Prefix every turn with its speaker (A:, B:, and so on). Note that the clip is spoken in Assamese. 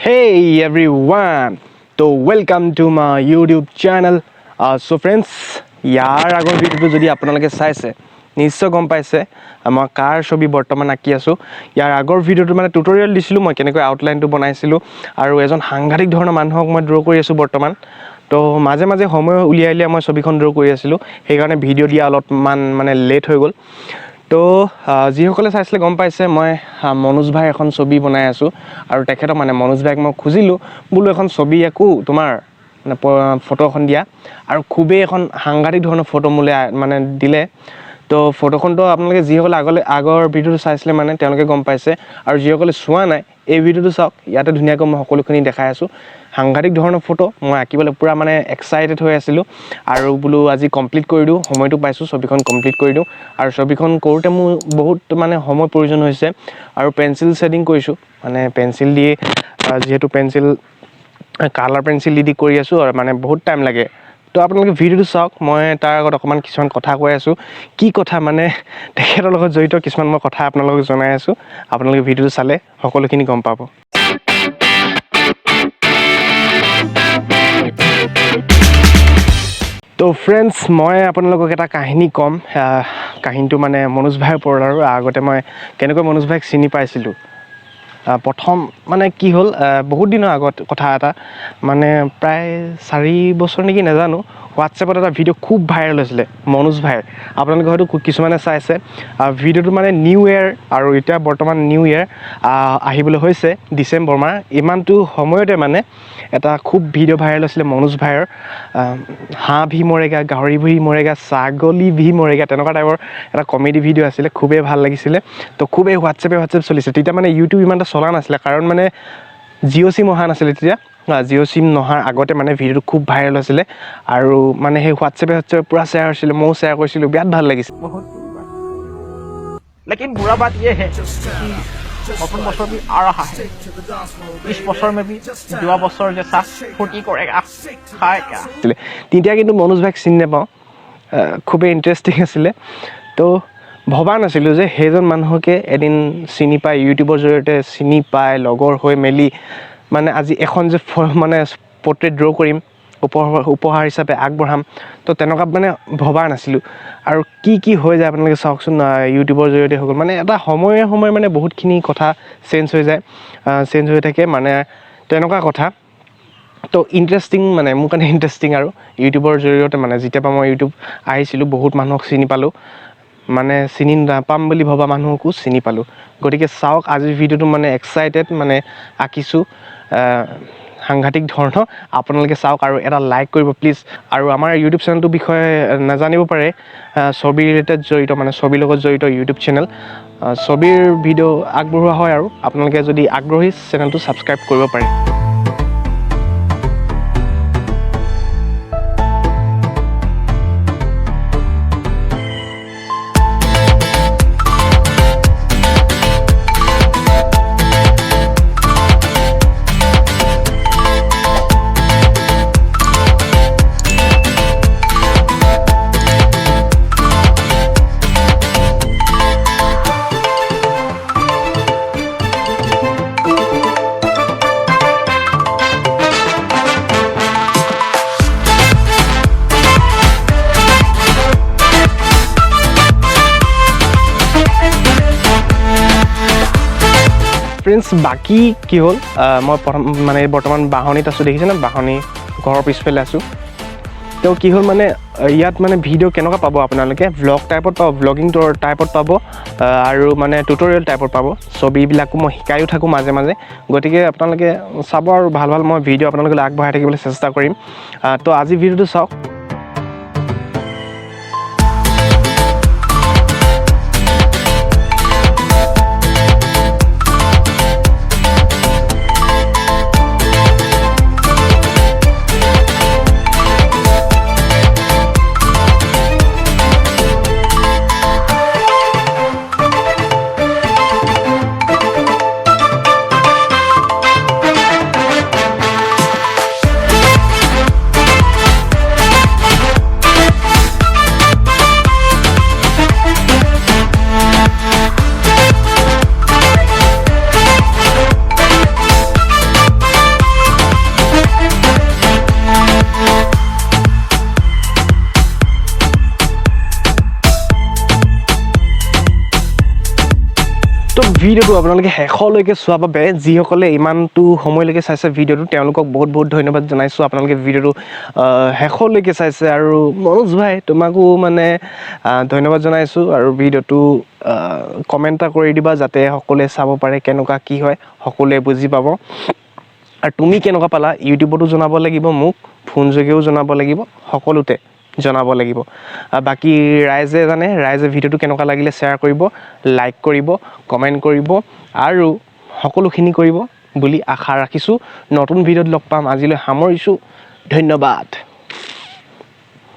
A: Hey everyone, so welcome to my YouTube channel. So friends, ইয়াৰ আগৰ ভিডিওটো যদি আপোনালোকে চাইছে নিশ্চয় গম পাইছে মই কাৰ ছবি বৰ্তমান আঁকি আছো ইয়াৰ আগৰ ভিডিওটো মানে টিউটোৰিয়েল দিছিলো মই কেনেকৈ আউটলাইনটো বনাইছিলো আৰু এজন সাংঘাতিক ধৰণৰ মানুহক মই ড্ৰ কৰি আছো বৰ্তমান তো মাজে মাজে সময় উলিয়াইলে মই ছবিখন ড্ৰ কৰি আছিলো সেই কাৰণে ভিডিও দিয়া অলপমান মানে লেট হৈ গ'ল তো যিসকলে চাইছিলে গম পাইছে মই মনোজ ভাই এখন ছবি বনাই আছো আৰু তেখেতক মানে মনোজ ভাইক মই খুজিলো বুলো এখন ছবি আকো তোমাৰ মানে ফটো এখন দিয়া আৰু খুবেই এখন সাংঘাতিক ধৰণৰ ফটো মুলে মানে দিলে তো ফটোখনটো আপোনালোকে যিসকলে আগৰ ভিডিওটো চাইছিলে মানে তেওঁলোকে গম পাইছে আৰু যিসকলে চোৱা নাই এই ভিডিওটো চাওক ইয়াতে ধুনিয়াকৈ মই সকলোখিনি দেখাই আছো সাংঘাতিক ধৰণৰ ফটো মই আঁকিবলৈ পুৰা মানে এক্সাইটেড হৈ আছিলো আৰু বুলো আজি কমপ্লিট কৰি দিও সময়টো পাইছো ছবিখন কমপ্লিট কৰি দিও আৰু ছবিখন কৰোতে মোৰ বহুত মানে সময় প্ৰয়োজন হৈছে আৰু পেন্সিল শেডিং কৰিছো মানে পেন্সিল দি যেহেতু পেন্সিল কালাৰ পেন্সিল দি কৰি আছো আৰু মানে বহুত টাইম লাগে তো আপোনালোকে ভিডিওটো চাওক মই তাৰ আগত অকমান কিছুমান কথা কৈ আছো কি কথা মানে তেখেতৰ লগত জড়িত কিছুমান মই কথা আপোনালোকক জনাই আছো আপোনালোকে ভিডিওটো চালে সকলোখিনি গম পাব তো ফ্ৰেন্ডছ মই আপোনালোকক এটা কাহিনী কম কাহিনীটো মানে মনোজ ভাইৰ ওপৰত আৰু আগতে মই কেনেকৈ মনোজ ভাইক চিনি পাইছিলো প্ৰথম মানে কি হ'ল বহুত দিনৰ আগত কথা এটা মানে প্ৰায় 4 বছৰ নেকি নাজানো হোৱাটছএপত এটা ভিডিও খুব ভাইৰেল হৈছিল মনোজ ভাইৰ আপোনালোকে হয়তো কিছুমানে চাইছে ভিডিওটো মানে নিউ ইয়াৰ আৰু এতিয়া বৰ্তমান নিউ ইয়াৰ আহিবলৈ হৈছে ডিসেম্বৰ মাহ ইমানটো সময়তে মানে এটা খুব ভিডিও ভাইৰেল হৈছিল মনোজ ভাইৰ হাঁহ ভি মৰেগা গাহৰি ভি মৰেগা ছাগলী ভি মৰেগা তেনেকুৱা টাইপৰ এটা কমেডি ভিডিও আছিল খুবেই ভাল লাগিছিল তো খুবেই হোৱাটছএপ চলিছে তেতিয়া মানে ইউটিউব ইমানটা চলা নাছিলে কাৰণ মানে জিঅ' সিম অহা নাছিলে তেতিয়া জিঅ' সিম নহাৰ আগতে মানে ভিডিওটো খুব ভাইৰেল হৈছিল আৰু মানে সেই হোৱাটছএপ পুৰা শ্বেয়াৰ হৈছিল মও শ্বেয়াৰ কৰিছিলো বিৰাট ভাল লাগিছিল
B: बहुत लेकिन बुरा बात यह है कि नতুন बছर भी आ रहा है इस बছर में भी जुआ बছर जैसा फुर्ती करेगा खाएगा
A: তেতিয়া কিন্তু মনোজ ভাইক চিনি নাপাওঁ খুবেই ইন্টাৰেষ্টিং আছিল তো ভবা নাছিলো যে হেজন মানুহকে এদিন চিনি পায় ইউটিউবৰ জৰিয়তে চিনি পায় লগৰ হৈ মেলি মানে আজি এখন যে মানে পোৰ্ট্ৰেট ড্ৰ কৰিম উপহাৰ হিচাপে আগবঢ়াম তো তেনেকুৱা মানে ভবা নাছিলো আৰু কি হৈ যায় আপোনালোকে চাওকচোন ইউটিউবৰ জৰিয়তে হৈ গ'ল মানে এটা সময়ে মানে বহুতখিনি কথা চেঞ্জ হৈ যায় চেঞ্জ হৈ থাকে মানে তেনেকুৱা কথা তো ইন্টাৰেষ্টিং মানে মোৰ কাৰণে ইন্টাৰেষ্টিং আৰু ইউটিউবৰ জৰিয়তে মানে যেতিয়া মই ইউটিউব আহিছিলো বহুত মানুহক চিনি পালো মানে চিনি নাপাম বুলি ভবা মানুহকো চিনি পালো গতিকে চাওক আজিৰ ভিডিওটো মানে এক্সাইটেড মানে আঁকিছো সাংঘাতিক ধৰণৰ আপোনালোকে চাওক আৰু এটা লাইক কৰিব প্লিজ আৰু আমাৰ ইউটিউব চেনেলটোৰ বিষয়ে নাজানিব পাৰে ছবি ৰিলেটেড জড়িত মানে ছবিৰ লগত জড়িত ইউটিউব চেনেল ছবিৰ ভিডিও আগবঢ়োৱা হয় আৰু আপোনালোকে যদি আগ্ৰহী চেনেলটো সাবস্ক্ৰাইব কৰিব পাৰে ফ্ৰেন্ডছ বাকি কি হ'ল মই প্ৰথম মানে বৰ্তমান বাহনীত আছো দেখিছে না বাহনী ঘৰৰ পিছফালে আছো তো কি হ'ল মানে ইয়াত মানে ভিডিও কেনেকুৱা পাব আপোনালোকে ভ্লগ টাইপত পাব ভ্লগিং টাইপত পাব আৰু মানে টিউটোৰিয়েল টাইপত পাব ছবিবিলাকো মই শিকাইও থাকো মাজে মাজে গতিকে আপোনালোকে চাব আৰু ভাল মই ভিডিও আপোনালোকে আগবঢ়াই থাকিবলৈ চেষ্টা কৰিম তো আজি ভিডিওটো চাওক ভিডিঅ'টো আপোনালোকে শেষলৈকে চোৱাৰ বাবে যিসকলে ইমানটো সময়লৈকে চাইছে ভিডিঅ'টো তেওঁলোকক বহুত বহুত ধন্যবাদ জনাইছোঁ আপোনালোকে ভিডিঅ'টো শেষলৈকে চাইছে আৰু মনোজ ভাই তোমাকো মানে ধন্যবাদ জনাইছোঁ আৰু ভিডিঅ'টো কমেণ্ট এটা কৰি দিবা যাতে সকলোৱে চাব পাৰে কেনেকুৱা কি হয় সকলোৱে বুজি পাব আৰু তুমি কেনেকুৱা পালা ইউটিউবতো জনাব লাগিব মোক ফোন যোগেও জনাব লাগিব সকলোতে জনাব লাগিব বাকী ৰাইজে জানে ৰাইজে ভিডিঅ'টো কেনেকুৱা লাগিলে শ্বেয়াৰ কৰিব লাইক কৰিব কমেণ্ট কৰিব আৰু সকলোখিনি কৰিব বুলি আশা ৰাখিছোঁ নতুন ভিডিঅ'ত লগ পাম আজিলৈ সামৰিছোঁ ধন্যবাদ